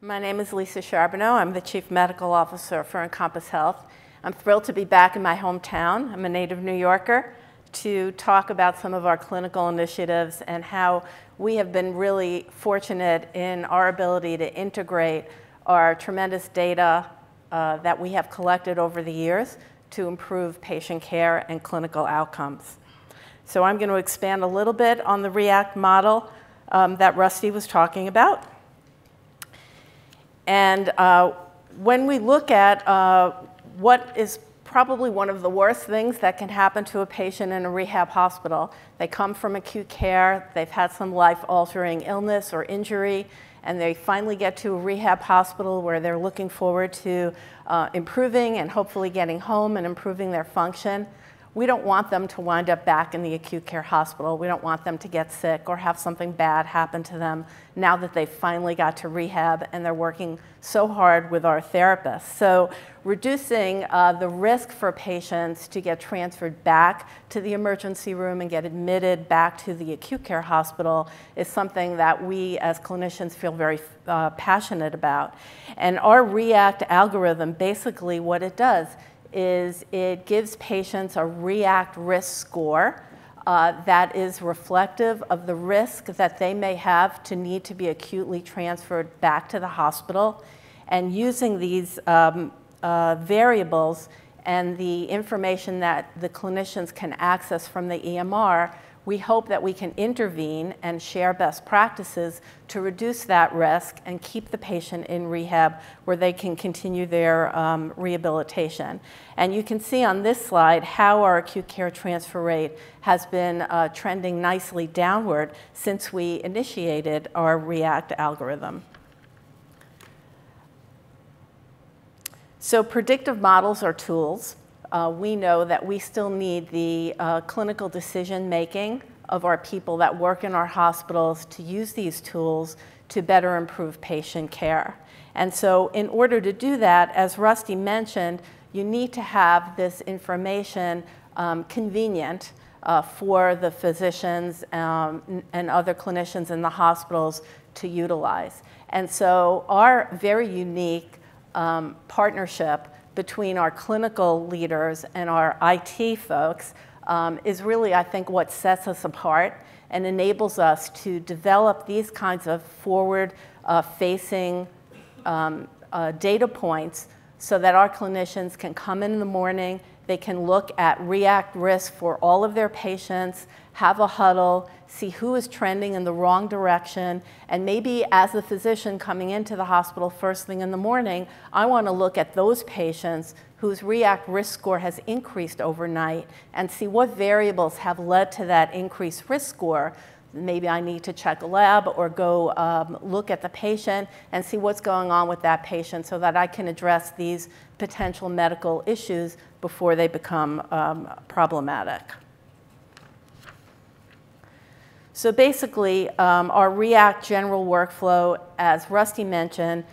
My name is Lisa Charbonneau. I'm the Chief Medical Officer for Encompass Health. I'm thrilled to be back in my hometown. I'm a native New Yorker, to talk about some of our clinical initiatives and how we have been really fortunate in our ability to integrate our tremendous data that we have collected over the years to improve patient care and clinical outcomes. So I'm going to expand a little bit on the REACT model that Rusty was talking about. And when we look at what is probably one of the worst things that can happen to a patient in a rehab hospital, they come from acute care, they've had some life-altering illness or injury, and they finally get to a rehab hospital where they're looking forward to improving and hopefully getting home and improving their function. We don't want them to wind up back in the acute care hospital. We don't want them to get sick or have something bad happen to them now that they've finally got to rehab and they're working so hard with our therapists. So reducing the risk for patients to get transferred back to the emergency room and get admitted back to the acute care hospital is something that we as clinicians feel very passionate about. And our REACT algorithm, basically what it does is it gives patients a REACT risk score that is reflective of the risk that they may have to need to be acutely transferred back to the hospital. And using these variables and the information that the clinicians can access from the EMR, we hope that we can intervene and share best practices to reduce that risk and keep the patient in rehab where they can continue their rehabilitation. And you can see on this slide how our acute care transfer rate has been trending nicely downward since we initiated our REACT algorithm. So predictive models are tools. We know that we still need the clinical decision making of our people that work in our hospitals to use these tools to better improve patient care. And so in order to do that, as Rusty mentioned, you need to have this information convenient for the physicians and other clinicians in the hospitals to utilize. And so our very unique partnership between our clinical leaders and our IT folks is really, I think, what sets us apart and enables us to develop these kinds of forward-facing data points so that our clinicians can come in the morning, they can look at REACT risk for all of their patients, have a huddle, see who is trending in the wrong direction, and maybe as a physician coming into the hospital first thing in the morning, I want to look at those patients whose REACT risk score has increased overnight and see what variables have led to that increased risk score. Maybe I need to check a lab or go look at the patient and see what's going on with that patient so that I can address these potential medical issues before they become problematic. So basically, our REACT general workflow, as Rusty mentioned,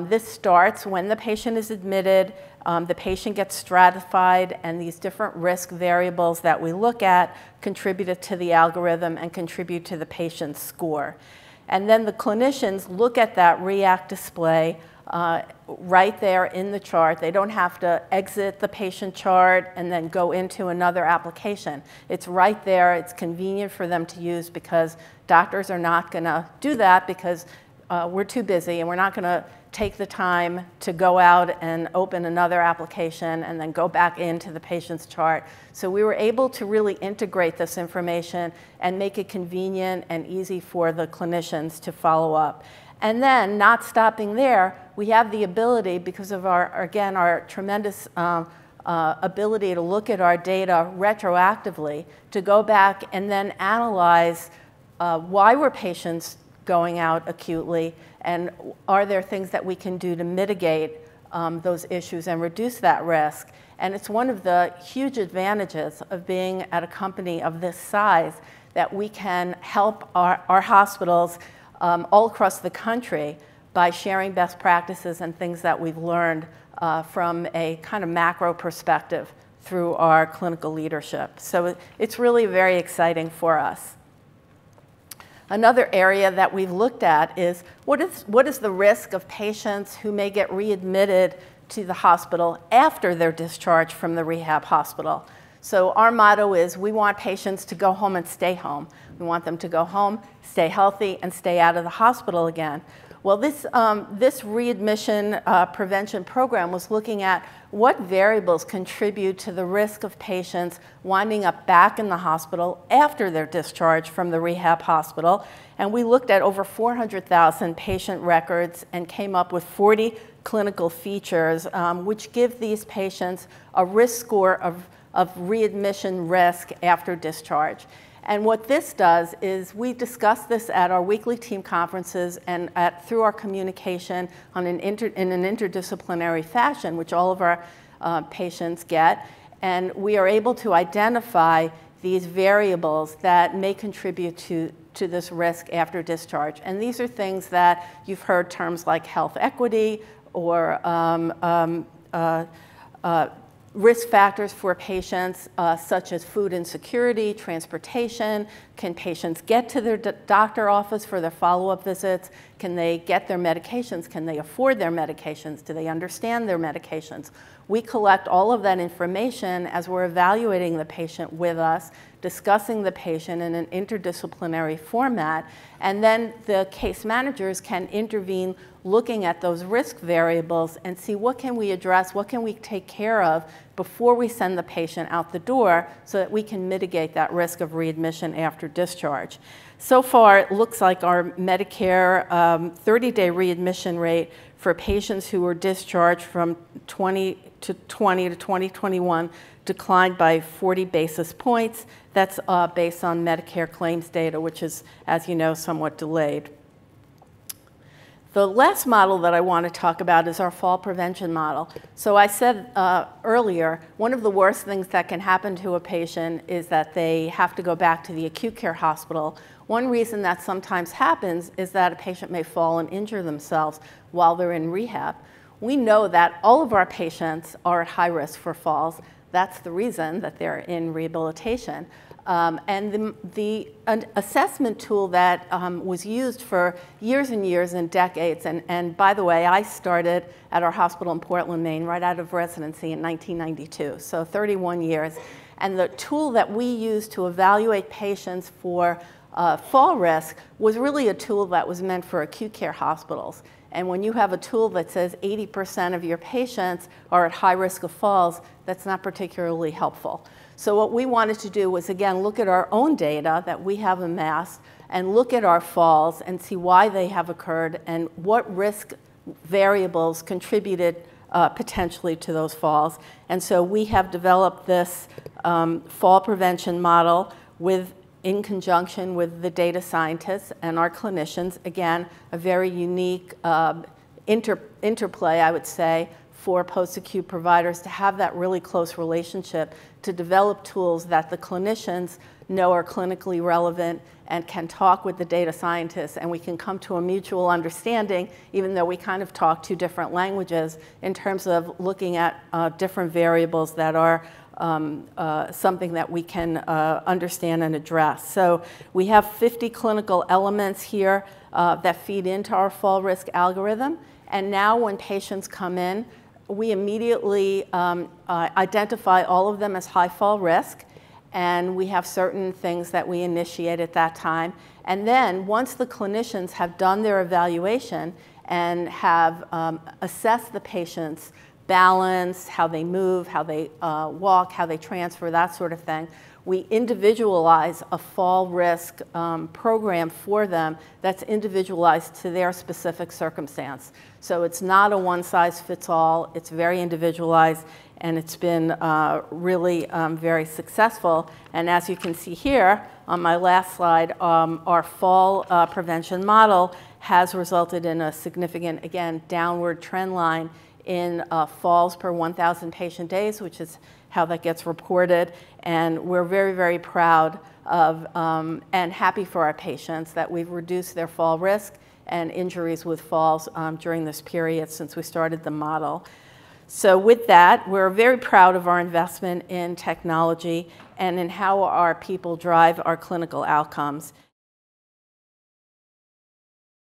this starts when the patient is admitted, the patient gets stratified, and these different risk variables that we look at contribute to the algorithm and contribute to the patient's score. And then the clinicians look at that REACT display right there in the chart. They don't have to exit the patient chart and then go into another application. It's right there. It's convenient for them to use because doctors are not going to do that because we're too busy and we're not going to take the time to go out and open another application and then go back into the patient's chart. So we were able to really integrate this information and make it convenient and easy for the clinicians to follow up. And then, not stopping there, we have the ability, because of our tremendous ability to look at our data retroactively, to go back and then analyze why were patients going out acutely, and are there things that we can do to mitigate those issues and reduce that risk. And it's one of the huge advantages of being at a company of this size that we can help our hospitals all across the country by sharing best practices and things that we've learned from a kind of macro perspective through our clinical leadership. So it's really very exciting for us. Another area that we've looked at is what is the risk of patients who may get readmitted to the hospital after their discharge from the rehab hospital. So our motto is we want patients to go home and stay home. We want them to go home, stay healthy, and stay out of the hospital again. Well, this readmission prevention program was looking at what variables contribute to the risk of patients winding up back in the hospital after their discharge from the rehab hospital. And we looked at over 400,000 patient records and came up with 40 clinical features, which give these patients a risk score of readmission risk after discharge. And what this does is we discuss this at our weekly team conferences and through our communication in an interdisciplinary fashion, which all of our patients get. And we are able to identify these variables that may contribute to this risk after discharge. And these are things that you've heard terms like health equity or risk factors for patients such as food insecurity, transportation. Can patients get to their doctor office for their follow-up visits? Can they get their medications? Can they afford their medications? Do they understand their medications? We collect all of that information as we're evaluating the patient with us, discussing the patient in an interdisciplinary format, and then the case managers can intervene looking at those risk variables and see what can we address, what can we take care of before we send the patient out the door so that we can mitigate that risk of readmission after discharge. So far, it looks like our Medicare 30-day readmission rate for patients who were discharged from 2020 to 2021 declined by 40 basis points. That's based on Medicare claims data, which is, as you know, somewhat delayed. The last model that I want to talk about is our fall prevention model. So I said earlier, one of the worst things that can happen to a patient is that they have to go back to the acute care hospital. One reason that sometimes happens is that a patient may fall and injure themselves while they're in rehab. We know that all of our patients are at high risk for falls. That's the reason that they're in rehabilitation. And the assessment tool that was used for years and years and decades, and by the way, I started at our hospital in Portland, Maine, right out of residency in 1992, so 31 years. And the tool that we used to evaluate patients for fall risk was really a tool that was meant for acute care hospitals. And when you have a tool that says 80% of your patients are at high risk of falls, that's not particularly helpful. So what we wanted to do was, again, look at our own data that we have amassed and look at our falls and see why they have occurred and what risk variables contributed potentially to those falls. And so we have developed this fall prevention model in conjunction with the data scientists and our clinicians. Again, a very unique interplay, I would say, for post-acute providers to have that really close relationship, to develop tools that the clinicians know are clinically relevant and can talk with the data scientists, and we can come to a mutual understanding, even though we kind of talk two different languages, in terms of looking at different variables that are something that we can understand and address. So we have 50 clinical elements here that feed into our fall risk algorithm, and now when patients come in, we immediately identify all of them as high fall risk, and we have certain things that we initiate at that time. And then once the clinicians have done their evaluation and have assessed the patient's balance, how they move, how they walk, how they transfer, that sort of thing, we individualize a fall risk program for them that's individualized to their specific circumstance. So it's not a one-size-fits-all, it's very individualized, and it's been really very successful. And as you can see here on my last slide, our fall prevention model has resulted in a significant, again, downward trend line in falls per 1,000 patient days, which is how that gets reported. And we're very, very proud of and happy for our patients that we've reduced their fall risk and injuries with falls during this period since we started the model. So with that, we're very proud of our investment in technology and in how our people drive our clinical outcomes.